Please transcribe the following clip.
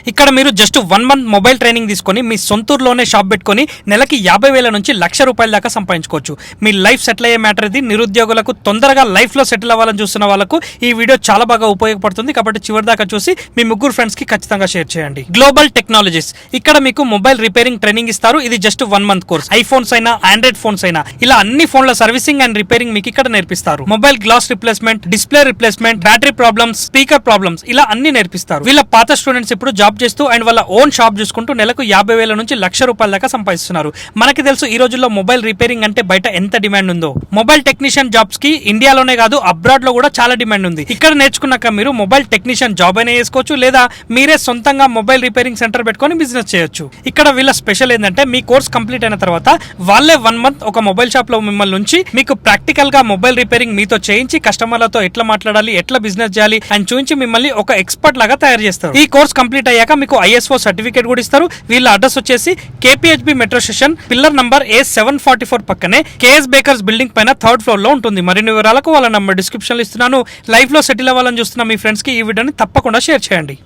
ఇక్కడ మీరు just 1 month mobile training తీసుకొని మీ సొంతూరులోనే షాప్ పెట్టుకొని నెలకి 50,000 నుంచి ₹1,00,000 దాకా సంపాదించుకోవచ్చు. మీ లైఫ్ సెటిల్ అయ్యే మ్యాటర్ ఇది. నిరుద్యోగులకు తొందరగా లైఫ్ లో సెటిల్ అవ్వాలని చూస్తున్న వాళ్ళకు ఈ వీడియో చాలా బాగా ఉపయోగపడుతుంది. కాబట్టి చివరి దాకా చూసి మీ ముగ్గురు ఫ్రెండ్స్ కి ఖచ్చితంగా షేర్ చేయండి. గ్లోబల్ టెక్నాలజీస్ ఇక్కడ మీకు మొబైల్ రిపేరింగ్ ట్రైనింగ్ ఇస్తారు. ఇది జస్ట్ 1 మంత్ కోర్స్. ఐఫోన్స్ అయినా ఆండ్రాయిడ్ ఫోన్స్ అయినా ఇలా అన్ని ఫోన్ల సర్వీసింగ్ అండ్ రిపేరింగ్ మీకు ఇక్కడ నేర్పిస్తారు. Mobile glass replacement, display replacement, battery problems, speaker problems ఇలా అన్ని నేర్పిస్తారు. వీళ్ళ పాత స్టూడెంట్స్ ఇప్పుడు జాబ్ చేస్తూ అండ్ వాళ్ళ ఓన్ షాప్ చూసుకుంటూ నెలకు 50,000 నుంచి ₹1,00,000 దాకా సంపాదిస్తున్నారు. మనకి తెలుసు ఈ రోజుల్లో మొబైల్ రిపేరింగ్ అంటే బయట ఎంత డిమాండ్ ఉందో. మొబైల్ టెక్నీషియన్ జాబ్స్ కి ఇండియాలోనే కాదు అబ్రాడ్ లో కూడా చాలా డిమాండ్ ఉంది. ఇక్కడ నేర్చుకున్నాక మీరు మొబైల్ టెక్నీషియన్ జాబ్ అయినా చేసుకోవచ్చు, లేదా మీరే సొంతంగా మొబైల్ రిపేరింగ్ సెంటర్ పెట్టుకొని బిజినెస్ చేయొచ్చు. ఇక్కడ వీళ్ళ స్పెషల్ ఏంటంటే మీ కోర్స్ కంప్లీట్ అయిన తర్వాత వాళ్ళే 1 మంత్ ఒక మొబైల్ షాప్ లో మిమ్మల్ని నుంచి మీకు ప్రాక్టికల్ గా మొబైల్ రిపేరింగ్ మీతో చేయించి కస్టమర్లతో ఎట్లా మాట్లాడాలి, ఎట్లా బిజినెస్ చేయాలి అని చూపించి మిమ్మల్ని ఒక ఎక్స్పర్ట్ లాగా తయారు చేస్తారు. ఈ కోర్స్ కంప్లీట్ అయ్యాక మీకు ISO సర్టిఫికేట్ కూడా ఇస్తారు. వీళ్ళ అడ్రస్ వచ్చేసి KPHB metro station pillar number A744 పక్కనే KS బేకర్స్ బిల్డింగ్ పైన 3rd ఫ్లోర్ లో ఉంటుంది. మరిన్ని వివరాలకు వాళ్ళ నంబర్ డిస్క్రిప్షన్ లో ఇస్తున్నాను. లైఫ్ లో సెటిల్ అవ్వాలని చూస్తున్న మీ ఫ్రెండ్స్ కి ఈ వీడియోని తప్పకుండా షేర్ చేయండి.